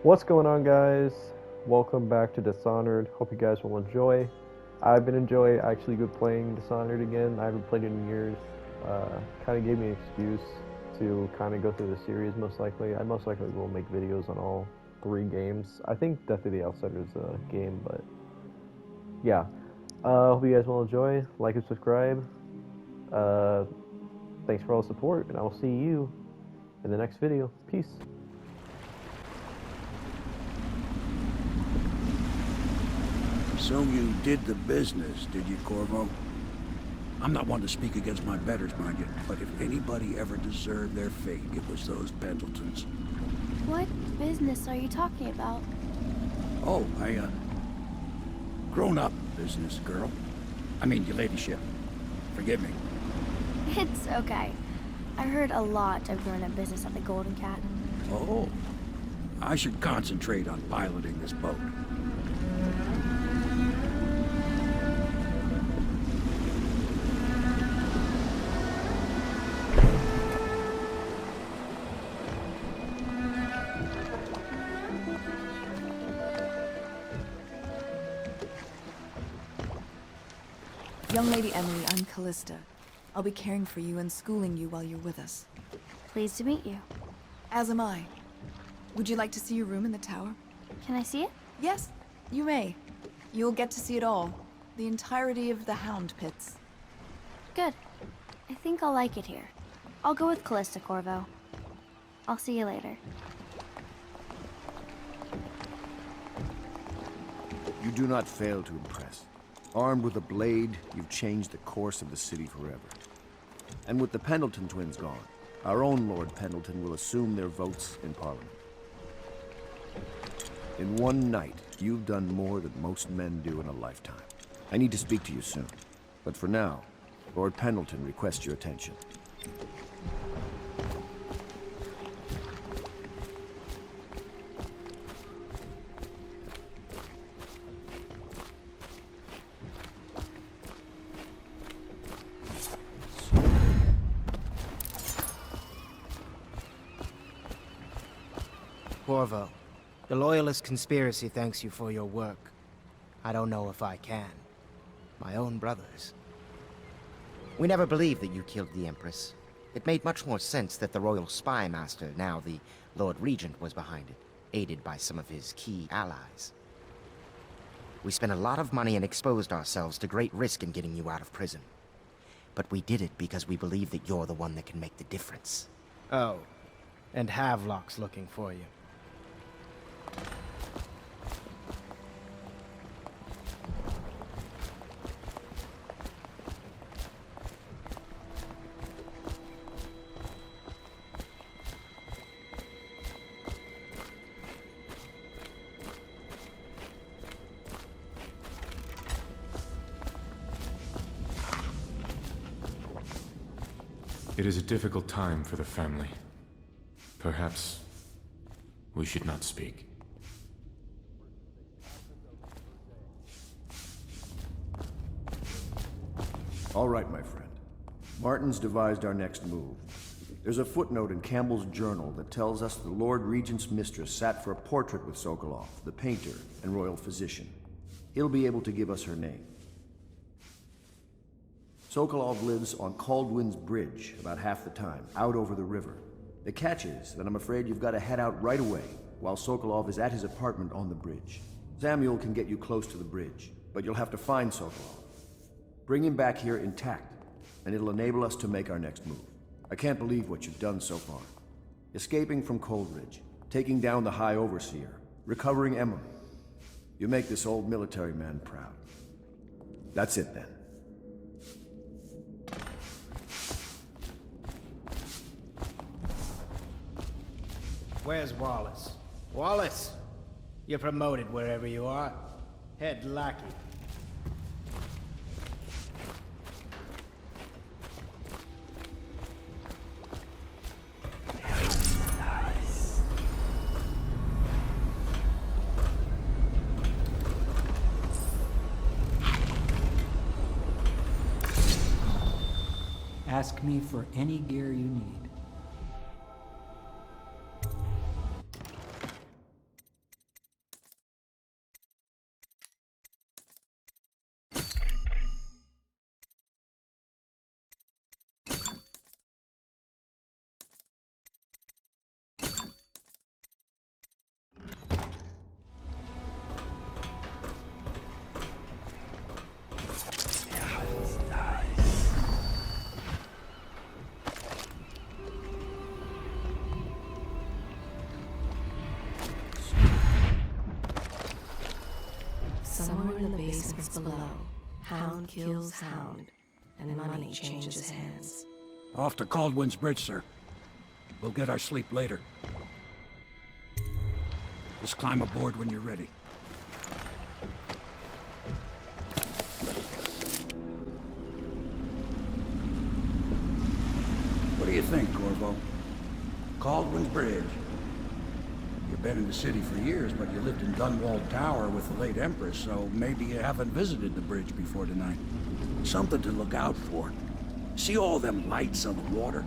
What's going on, guys? Welcome back to Dishonored. Hope you guys will enjoy. I've been enjoying actually good playing Dishonored again. I haven't played it in years. Kind of gave me an excuse to kind of go through the series most likely. I most likely will make videos on all three games. I think Death of the Outsider is a game, but yeah. Hope you guys will enjoy. Like and subscribe. Thanks for all the support, and I will see you in the next video. Peace. So you did the business, did you, Corvo? I'm not one to speak against my betters, mind you, but if anybody ever deserved their fate, it was those Pendletons. What business are you talking about? Oh, grown-up business, girl. I mean, your ladyship. Forgive me. It's okay. I heard a lot of grown-up business at the Golden Cat. Oh, I should concentrate on piloting this boat. Young Lady Emily, I'm Callista. I'll be caring for you and schooling you while you're with us. Pleased to meet you. As am I. Would you like to see your room in the tower? Can I see it? Yes, you may. You'll get to see it all. The entirety of the Hound Pits. Good. I think I'll like it here. I'll go with Callista, Corvo. I'll see you later. You do not fail to impress. Armed with a blade, you've changed the course of the city forever. And with the Pendleton twins gone, our own Lord Pendleton will assume their votes in Parliament. In one night, you've done more than most men do in a lifetime. I need to speak to you soon. But for now, Lord Pendleton requests your attention. Corvo, the Loyalist conspiracy thanks you for your work. I don't know if I can. My own brothers. We never believed that you killed the Empress. It made much more sense that the Royal Spy Master, now the Lord Regent, was behind it, aided by some of his key allies. We spent a lot of money and exposed ourselves to great risk in getting you out of prison. But we did it because we believe that you're the one that can make the difference. Oh, and Havelock's looking for you. It is a difficult time for the family. Perhaps we should not speak. All right, my friend. Martin's devised our next move. There's a footnote in Campbell's journal that tells us the Lord Regent's mistress sat for a portrait with Sokolov, the painter and royal physician. He'll be able to give us her name. Sokolov lives on Caldwin's Bridge about half the time, out over the river. The catch is that I'm afraid you've got to head out right away, while Sokolov is at his apartment on the bridge. Samuel can get you close to the bridge, but you'll have to find Sokolov. Bring him back here intact, and it'll enable us to make our next move. I can't believe what you've done so far. Escaping from Coldridge, taking down the High Overseer, recovering Emily. You make this old military man proud. That's it then. Where's Wallace? Wallace! You're promoted wherever you are. Head lackey. Ask me for any gear you need. kills Hound, and money changes hands. Off to Caldwin's Bridge, sir. We'll get our sleep later. Just climb aboard when you're ready. What do you think, Corvo? Caldwin's Bridge. You've been in the city for years, but you lived in Dunwall Tower with the late Empress, so maybe you haven't visited the bridge before tonight. Something to look out for. See all them lights on the water?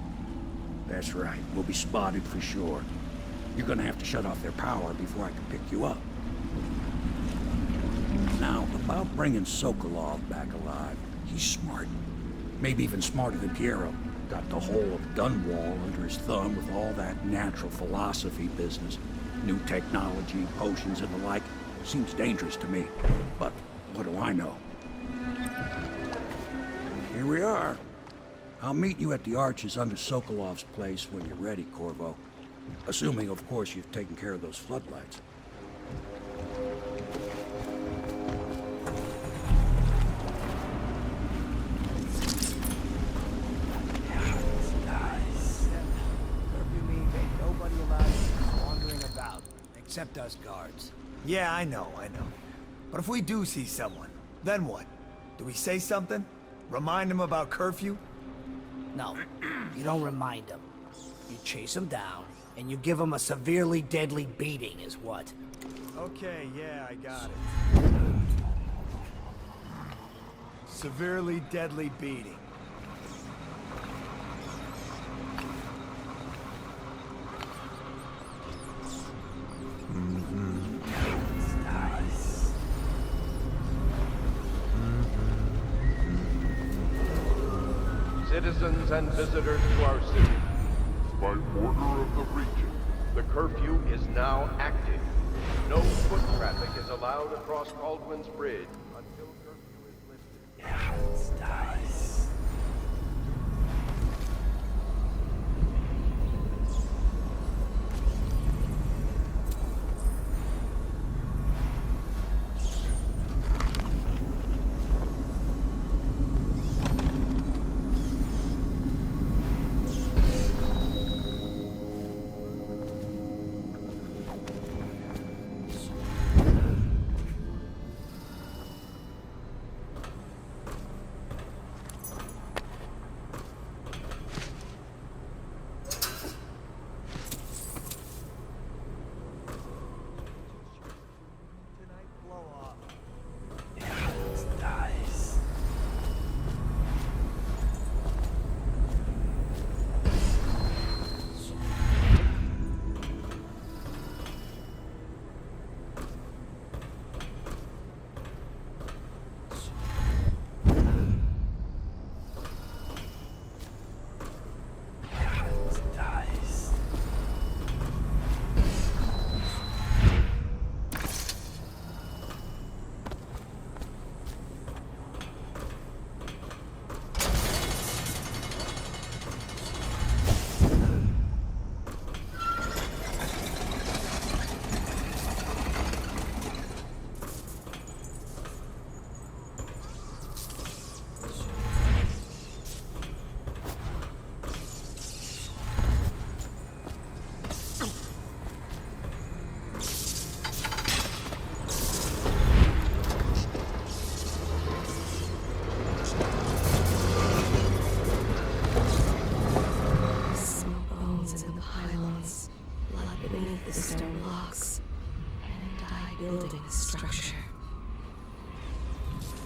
That's right, we'll be spotted for sure. You're gonna have to shut off their power before I can pick you up. Now, about bringing Sokolov back alive, he's smart. Maybe even smarter than Piero. Got the whole of Dunwall under his thumb with all that natural philosophy business. New technology, potions and the like. Seems dangerous to me. But what do I know? Here we are. I'll meet you at the arches under Sokolov's place when you're ready, Corvo. Assuming, of course, you've taken care of those floodlights. Except us guards. Yeah, I know. But if we do see someone, then what? Do we say something? Remind them about curfew? No, you don't remind them. You chase them down, and you give them a severely deadly beating is what? Okay, yeah, I got it. Severely deadly beating. Citizens and visitors to our city, by order of the region, the curfew is now active. No foot traffic is allowed across Caldwin's Bridge until curfew is lifted.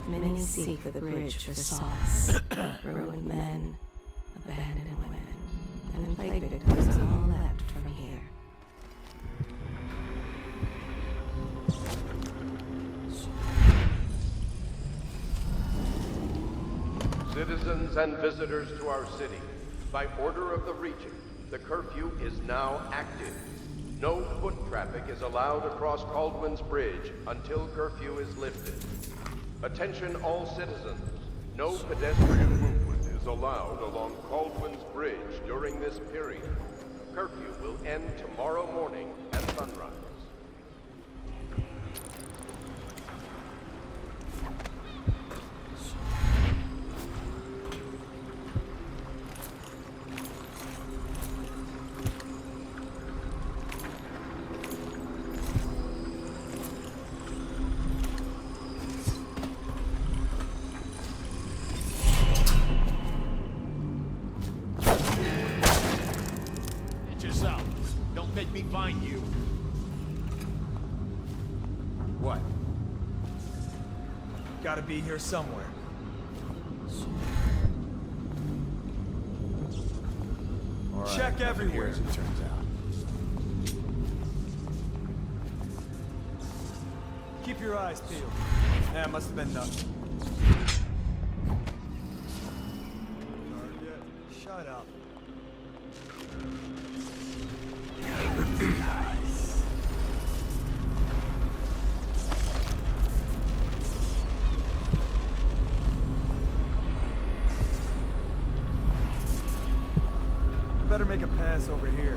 Many seek the bridge for solace. Ruined men, abandoned women, and plague victims all left from here. Citizens and visitors to our city, by order of the region, the curfew is now active. No foot traffic is allowed across Caldwin's Bridge until curfew is lifted. Attention all citizens. No pedestrian movement is allowed along Caldwin's Bridge during this period. Curfew will end tomorrow morning at sunrise. Don't make me find you. What? Gotta be here somewhere. Check everywhere. As it turns out. Keep your eyes peeled. That must have been nothing. Shut up. Better make a pass over here.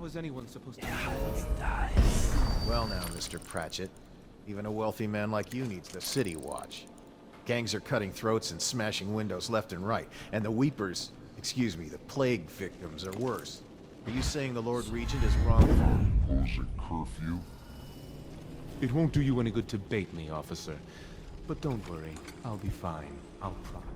Is anyone supposed to Well now, Mr. Pratchett, even a wealthy man like you needs the city watch. Gangs are cutting throats and smashing windows left and right, and the Weepers, excuse me, the plague victims are worse. Are you saying the Lord Regent is wrong? Imposing curfew? It won't do you any good to bait me, officer. But don't worry, I'll be fine. I'll promise.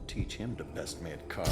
Teach him to best man cop.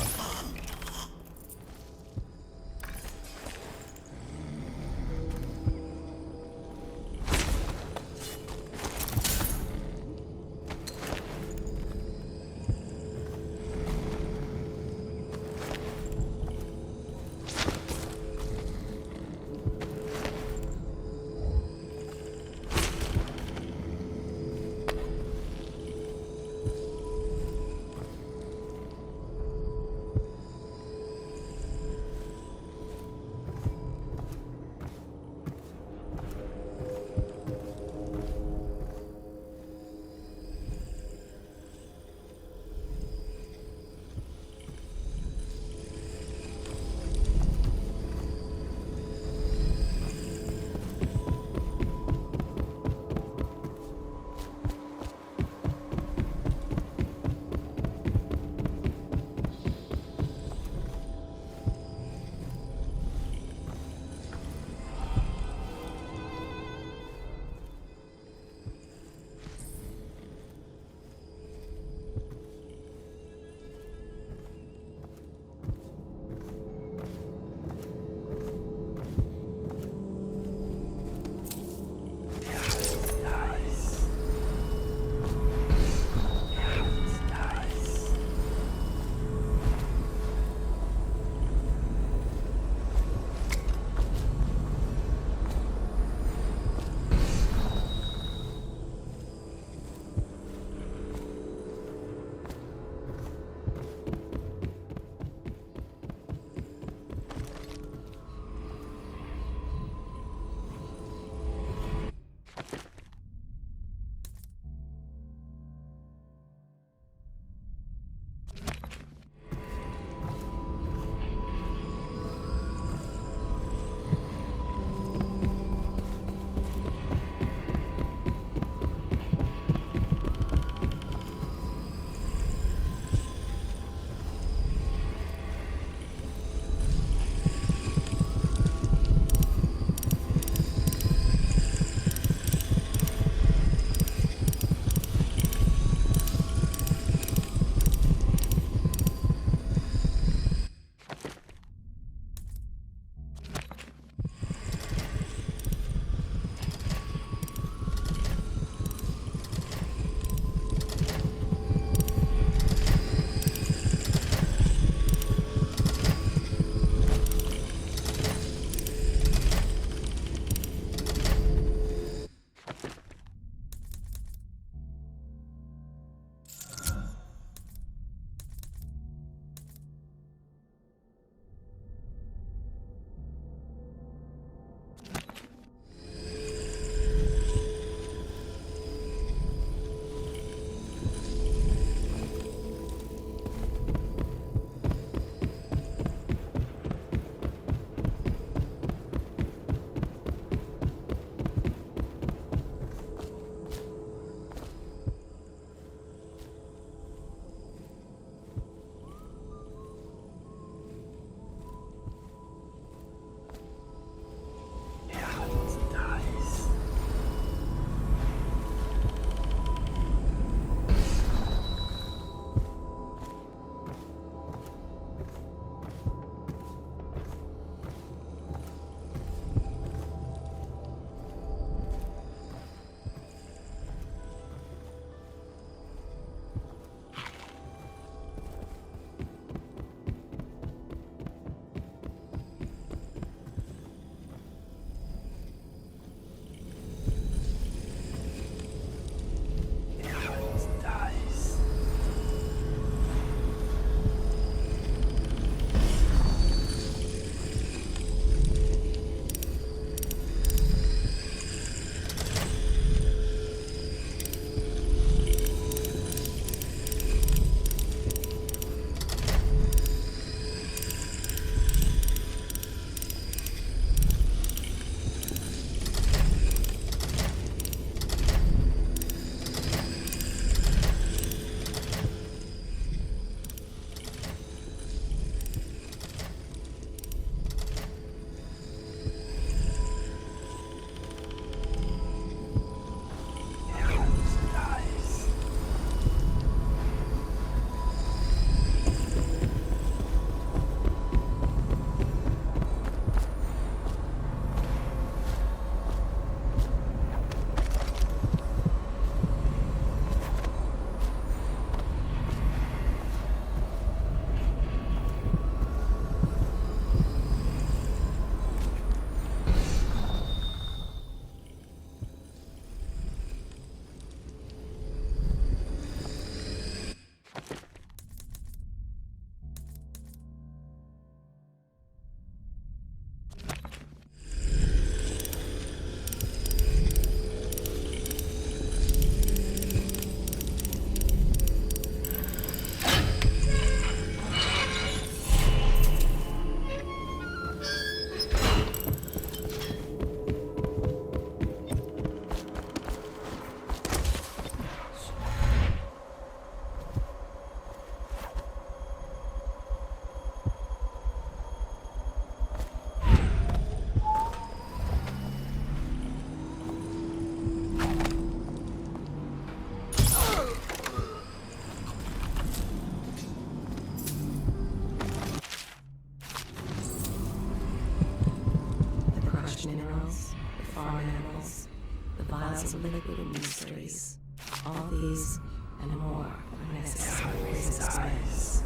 of liquid mysteries. All these and more are necessary for success.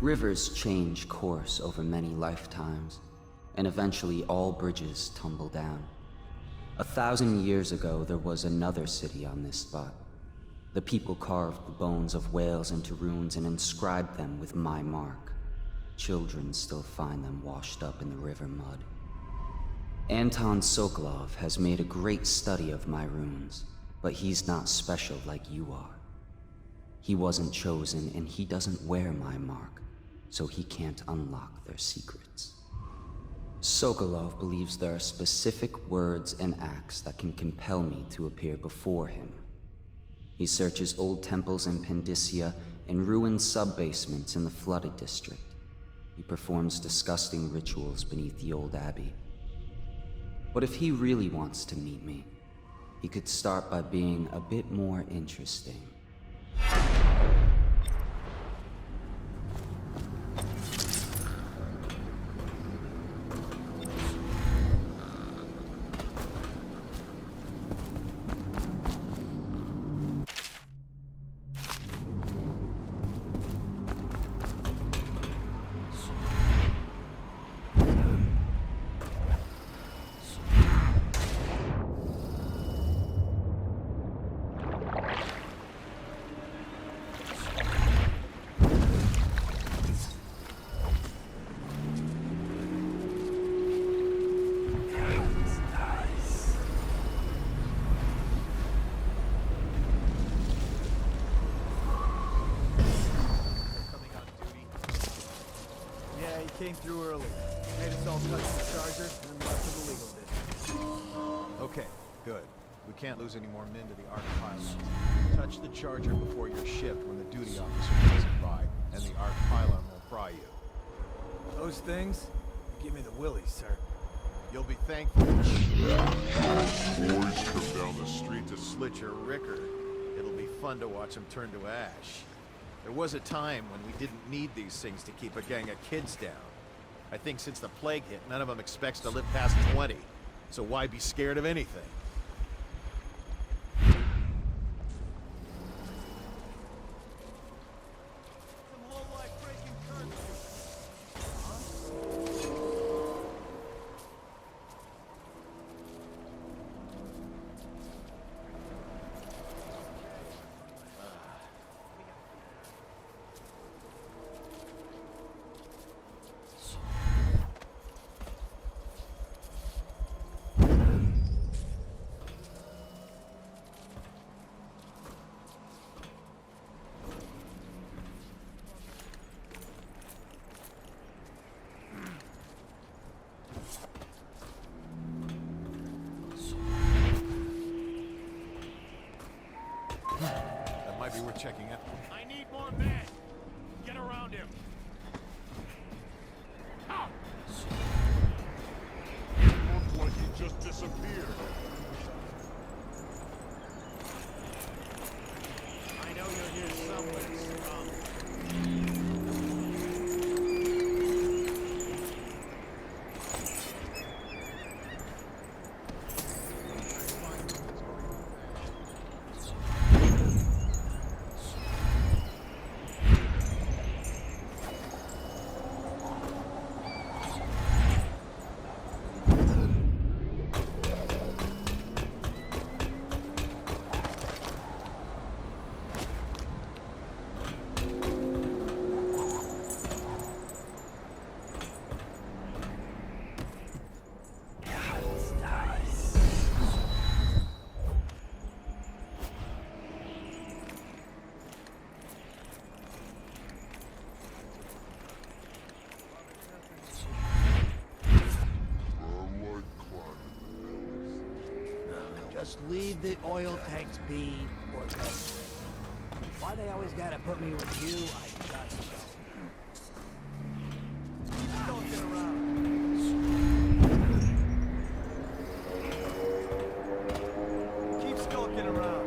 Rivers change course over many lifetimes, and eventually all bridges tumble down. 1,000 years ago, there was another city on this spot. The people carved the bones of whales into runes and inscribed them with my mark. Children still find them washed up in the river mud. Anton Sokolov has made a great study of my runes, but he's not special like you are. He wasn't chosen, and he doesn't wear my mark, so he can't unlock their secrets. Sokolov believes there are specific words and acts that can compel me to appear before him. He searches old temples in Pendicia and ruined sub-basements in the flooded district. He performs disgusting rituals beneath the old abbey. But if he really wants to meet me, he could start by being a bit more interesting. Came through early. Made us all touch the charger and then left to the legal district. Okay, good. We can't lose any more men to the Ark Pylon. Touch the charger before you're shipped when the duty officer passes by, and the Ark Pylon will pry you. Those things? Give me the willies, sir. You'll be thankful. Boys come down the street to slit your ricker. It'll be fun to watch them turn to ash. There was a time when we didn't need these things to keep a gang of kids down. I think since the plague hit, none of them expects to live past 20. So why be scared of anything? We're checking it. I need more men. Get around him. Out. Looked like he just disappeared. I know you're here somewhere, scum. Just leave the oil tanks be, or else. Why they always gotta put me with you, I got to know. Don't get around. Keep skulking around.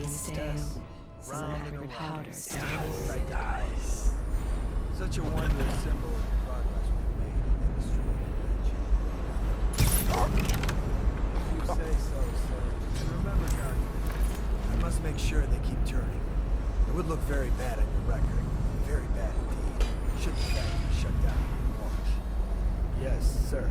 stale. Some powder stale. Dies. Such a wondrous symbol of the progress we've made in the history of the legend. If you say so, sir. And remember, Guardian, I must make sure they keep turning. It would look very bad on your record. Very bad indeed. Should the factory shut down in March. Yes, sir.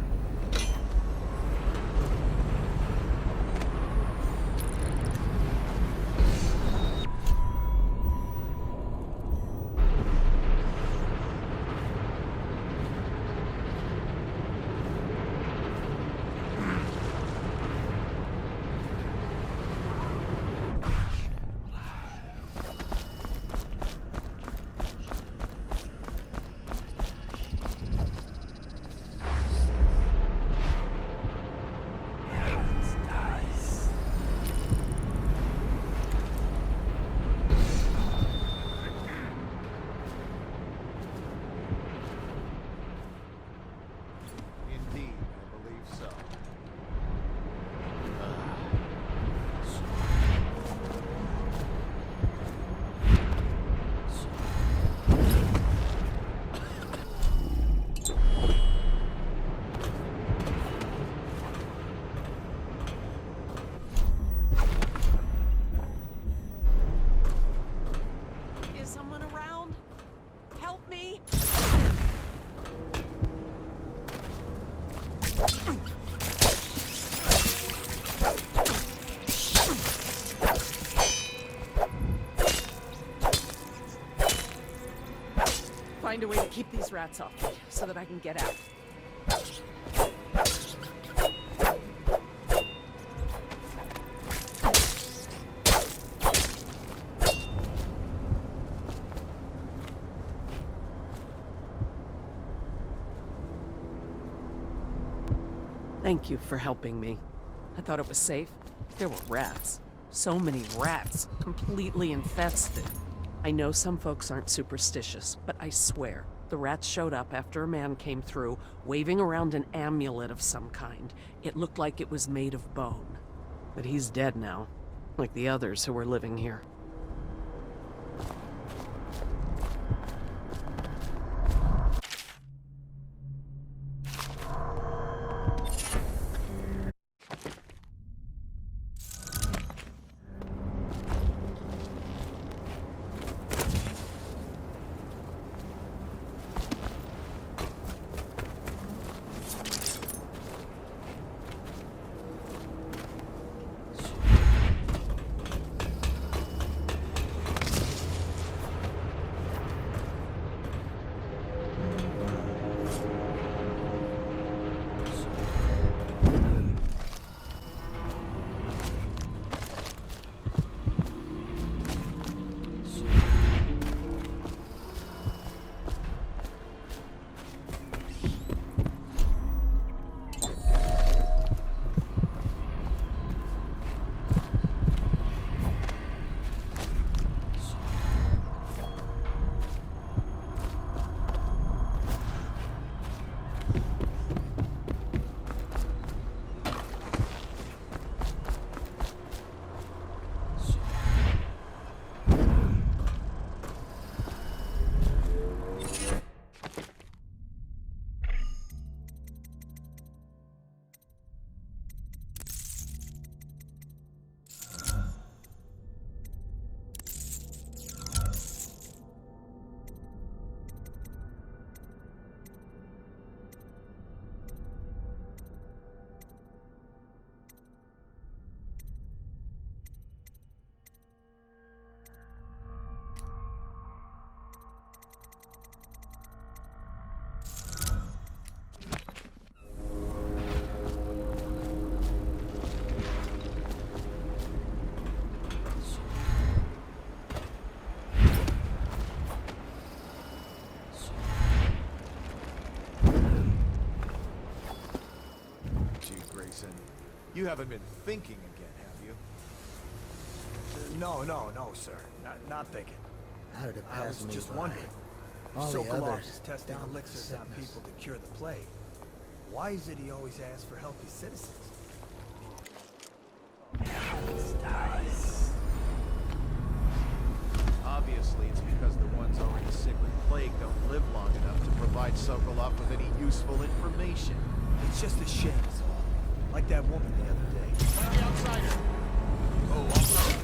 Indeed, I believe so. Is someone around? Help me! Find a way to keep these rats off me, so that I can get out. Thank you for helping me. I thought it was safe. There were rats. So many rats, completely infested. I know some folks aren't superstitious, but I swear, the rats showed up after a man came through, waving around an amulet of some kind. It looked like it was made of bone. But he's dead now, like the others who were living here. You haven't been thinking again, have you? No, sir. Not thinking. How did it I pass was me just by? wondering. All the Sokolov others is testing down with elixirs on sickness. people to cure the plague. Why is it he always asks for healthy citizens? off with any useful information. It's just a shame, is all. Like that woman the other day. Fire the outsider! Oh, also...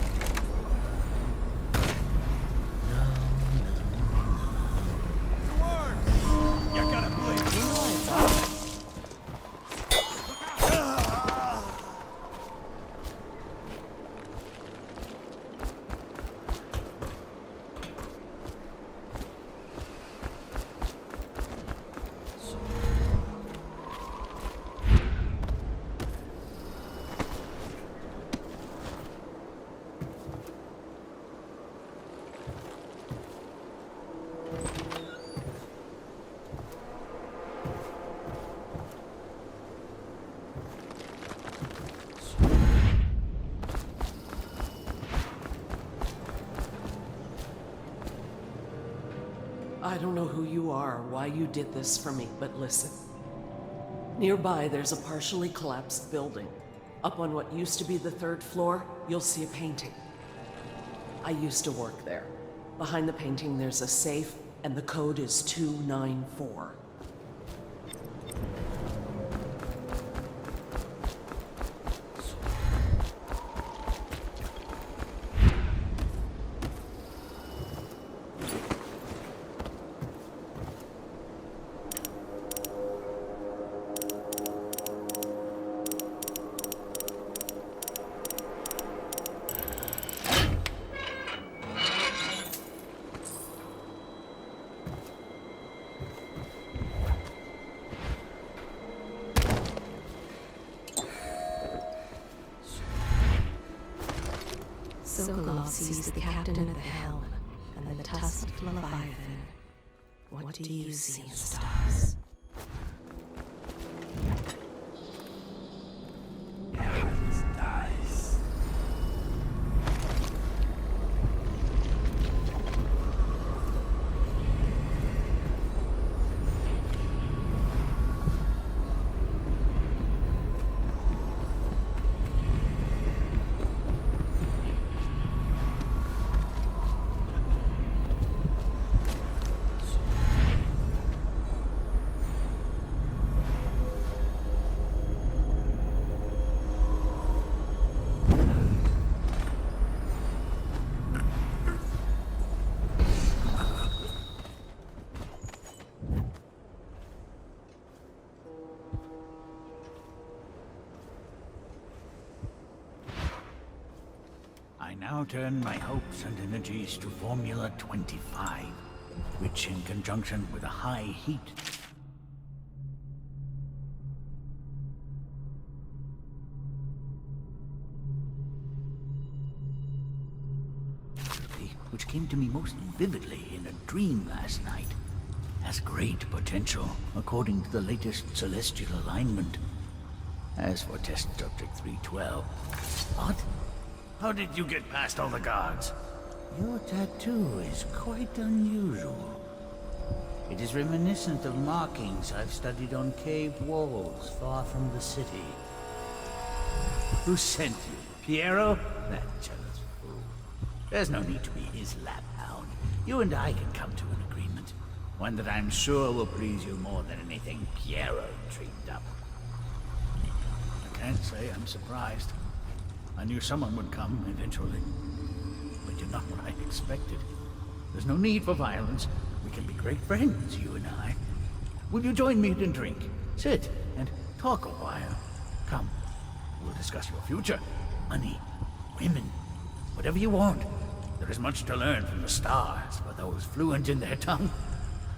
You gotta believe I don't know who you are or why you did this for me, but listen. Nearby, there's a partially collapsed building. Up on what used to be the 3rd floor, you'll see a painting. I used to work there. Behind the painting, there's a safe, and the code is 294. Sokolov sees the captain of the helm and the tusked leviathan. What do you see in the stars? Heaven's dice. I now turn my hopes and energies to Formula 25, which in conjunction with a high heat which came to me most vividly in a dream last night, has great potential according to the latest celestial alignment. As for test subject 312, what? How did you get past all the guards? Your tattoo is quite unusual. It is reminiscent of markings I've studied on cave walls far from the city. Who sent you? Piero? That jealous fool. There's no need to be his laphound. You and I can come to an agreement. One that I'm sure will please you more than anything Piero dreamed up. I can't say I'm surprised. I knew someone would come eventually. But you're not what I expected. There's no need for violence. We can be great friends, you and I. Will you join me and drink? Sit and talk a while. Come, we'll discuss your future. Money, women, whatever you want. There is much to learn from the stars for those fluent in their tongue.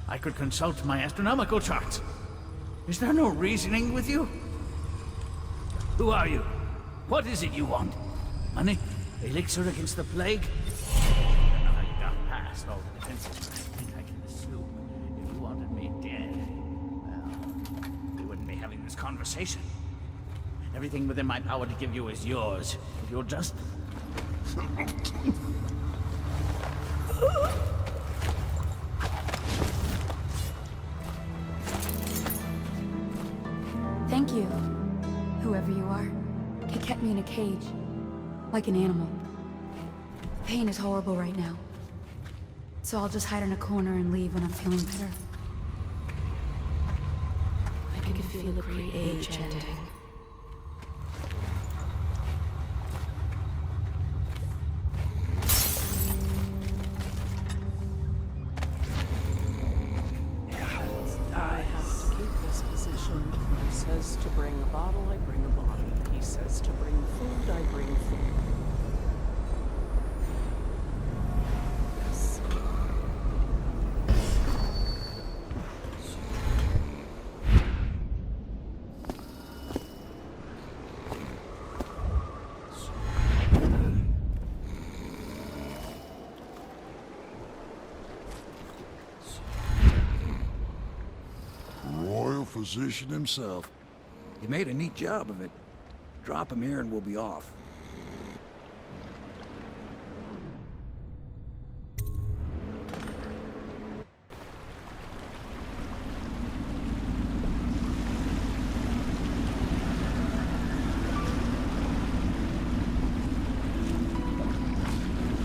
I could consult my astronomical charts. Is there no reasoning with you? Who are you? What is it you want? Money? Elixir against the plague? I don't know how you got past all the defenses, but I think I can assume if you wanted me dead, well, we wouldn't be having this conversation. Everything within my power to give you is yours, if you'll just... Thank you, whoever you are. It kept me in a cage, like an animal. The pain is horrible right now. So I'll just hide in a corner and leave when I'm feeling better. feel a great age ending. I have to keep this position. He says to bring a bottle, I bring a bottle. He says to bring food, I bring food. Yes. Royal physician himself. You made a neat job of it. Drop him here and we'll be off.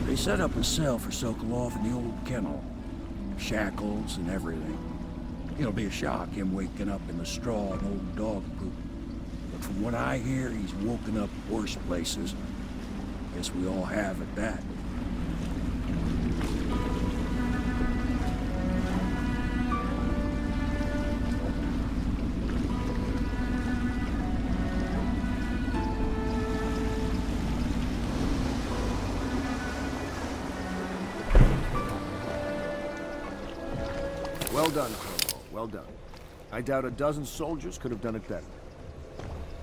They set up a cell for Sokolov in the old kennel. Shackles and everything. It'll be a shock, him waking up in the straw and old dog poop. But from what I hear, he's woken up worse places. Guess we all have at that. Well done, Corvo. Well done. I doubt a dozen soldiers could have done it better.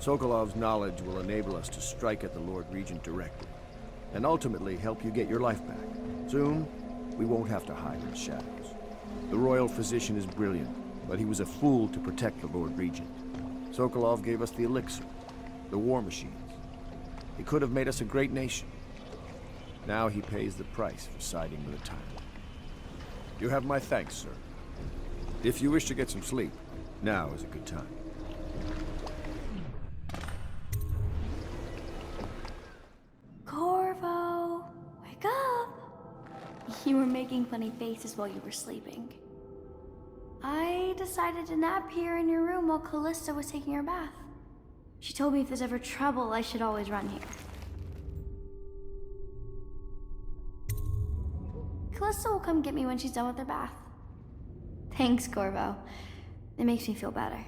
Sokolov's knowledge will enable us to strike at the Lord Regent directly, and ultimately help you get your life back. Soon, we won't have to hide in the shadows. The royal physician is brilliant, but he was a fool to protect the Lord Regent. Sokolov gave us the elixir, the war machines. He could have made us a great nation. Now he pays the price for siding with a tyrant. You have my thanks, sir. If you wish to get some sleep, now is a good time. Corvo, wake up! You were making funny faces while you were sleeping. I decided to nap here in your room while Callista was taking her bath. She told me if there's ever trouble, I should always run here. Callista will come get me when she's done with her bath. Thanks, Corvo. It makes me feel better.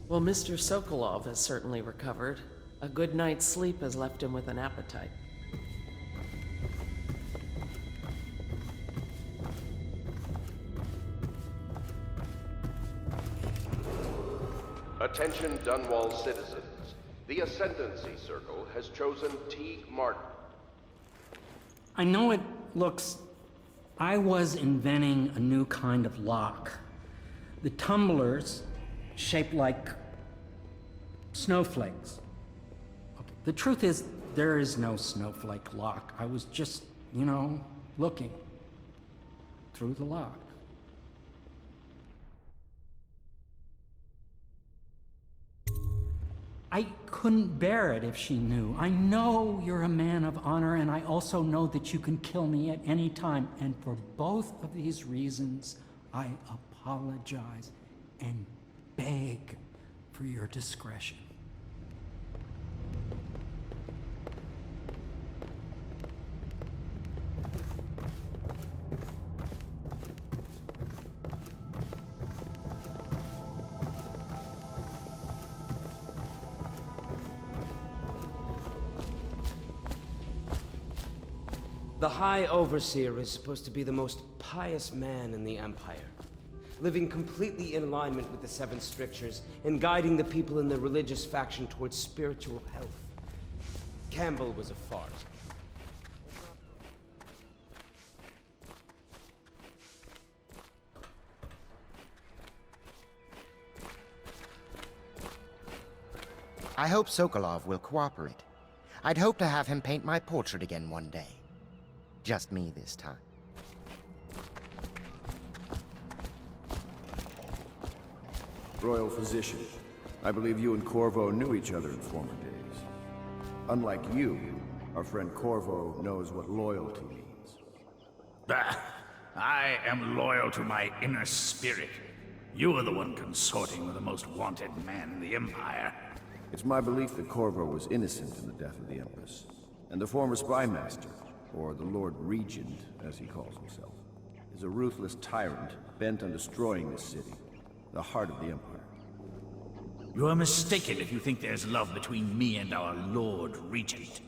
Well, Mr. Sokolov has certainly recovered. A good night's sleep has left him with an appetite. Attention Dunwall citizens. The Ascendancy Circle has chosen T. Martin. I know it looks... I was inventing a new kind of lock. The tumblers, shaped like snowflakes. The truth is, there is no snowflake lock. I was just, you know, looking through the lock. I couldn't bear it if she knew. I know you're a man of honor, and I also know that you can kill me at any time. And for both of these reasons, I apologize and beg for your discretion. The High Overseer is supposed to be the most pious man in the Empire. living completely in alignment with the Seven Strictures and guiding the people in the religious faction towards spiritual health. Campbell was a fart. I hope Sokolov will cooperate. I'd hope to have him paint my portrait again one day. Just me this time. Royal Physician, I believe you and Corvo knew each other in former days. Unlike you, our friend Corvo knows what loyalty means. Bah! I am loyal to my inner spirit. You are the one consorting with the most wanted man in the Empire. It's my belief that Corvo was innocent in the death of the Empress, and the former spy master, or the Lord Regent, as he calls himself, is a ruthless tyrant bent on destroying this city, the heart of the Empire. You are mistaken if you think there's love between me and our Lord Regent.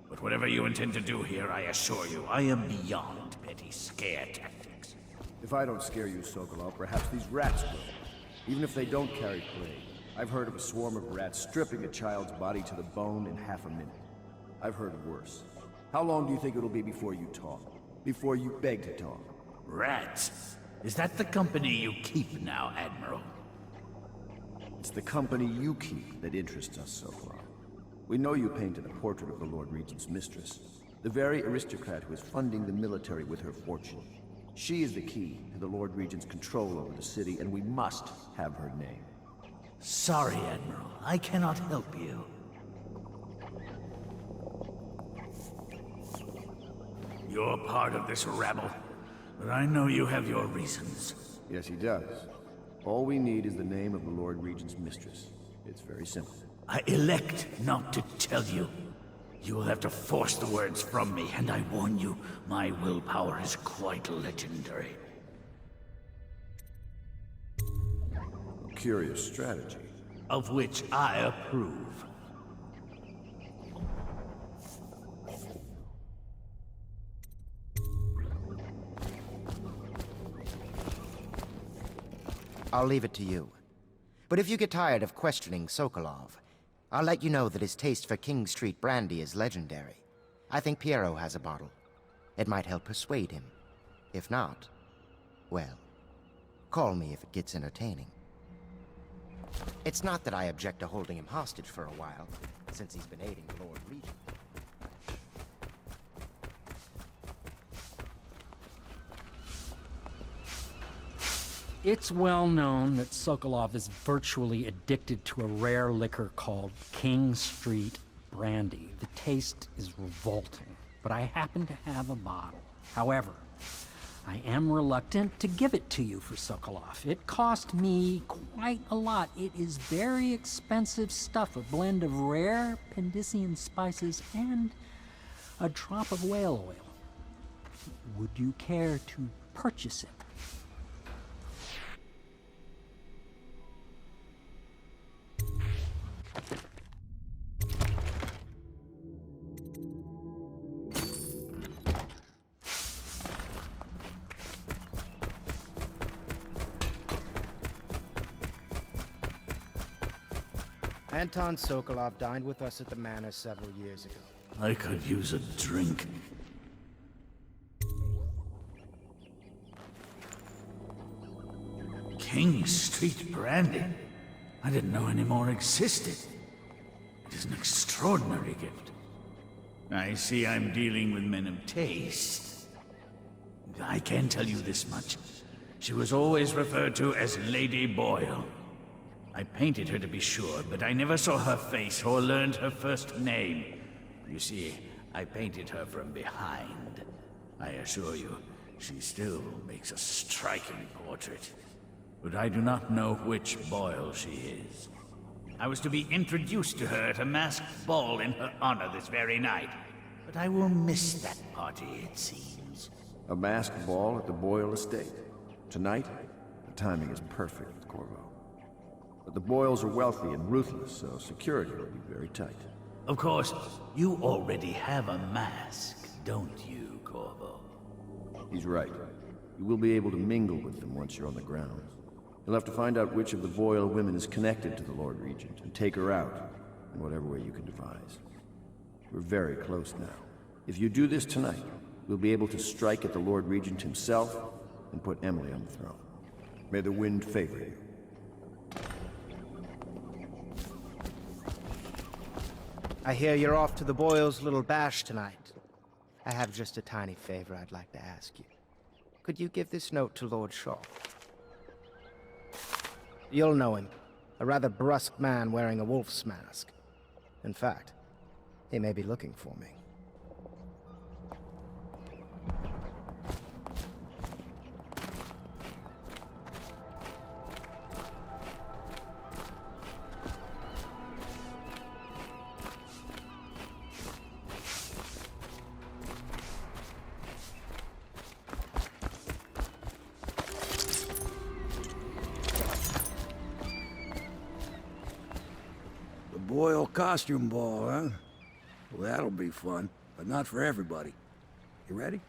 But whatever you intend to do here, I assure you, I am beyond petty scare tactics. If I don't scare you, Sokolov, perhaps these rats will. Even if they don't carry plague. I've heard of a swarm of rats stripping a child's body to the bone in half a minute. I've heard of worse. How long do you think it'll be before you talk? Before you beg to talk? Rats? Is that the company you keep now, Admiral? It's the company you keep that interests us, Sokolov. We know you painted a portrait of the Lord Regent's mistress, the very aristocrat who is funding the military with her fortune. She is the key to the Lord Regent's control over the city, and we must have her name. Sorry, Admiral. I cannot help you. You're part of this rabble, but I know you have your reasons. Yes, he does. All we need is the name of the Lord Regent's mistress. It's very simple. I elect not to tell you. You will have to force the words from me, and I warn you, my willpower is quite legendary. A curious strategy. Of which I approve. I'll leave it to you. But if you get tired of questioning Sokolov, I'll let you know that his taste for King Street brandy is legendary. I think Piero has a bottle. It might help persuade him. If not, well, call me if it gets entertaining. It's not that I object to holding him hostage for a while, since he's been aiding the Lord Regent. It's well known that Sokolov is virtually addicted to a rare liquor called King Street brandy. The taste is revolting, but I happen to have a bottle. However, I am reluctant to give it to you for Sokolov. It cost me quite a lot. It is very expensive stuff, a blend of rare Pendician spices and a drop of whale oil. Would you care to purchase it? Anton Sokolov dined with us at the manor several years ago. I could use a drink. King Street brandy? I didn't know any more existed. It is an extraordinary gift. I see I'm dealing with men of taste. I can tell you this much. She was always referred to as Lady Boyle. I painted her to be sure, but I never saw her face or learned her first name. You see, I painted her from behind. I assure you, she still makes a striking portrait. But I do not know which Boyle she is. I was to be introduced to her at a masked ball in her honor this very night. But I will miss that party, it seems. A masked ball at the Boyle estate. Tonight, the timing is perfect, Corvo. But the Boyles are wealthy and ruthless, so security will be very tight. Of course, you already have a mask, don't you, Corvo? He's right. You will be able to mingle with them once you're on the grounds. You'll have to find out which of the Boyle women is connected to the Lord Regent and take her out in whatever way you can devise. We're very close now. If you do this tonight, we'll be able to strike at the Lord Regent himself and put Emily on the throne. May the wind favor you. I hear you're off to the Boyles' little bash tonight. I have just a tiny favor I'd like to ask you. Could you give this note to Lord Shaw? You'll know him. A rather brusque man wearing a wolf's mask. In fact, he may be looking for me. Boyle costume ball, huh? Well, that'll be fun, but not for everybody. You ready?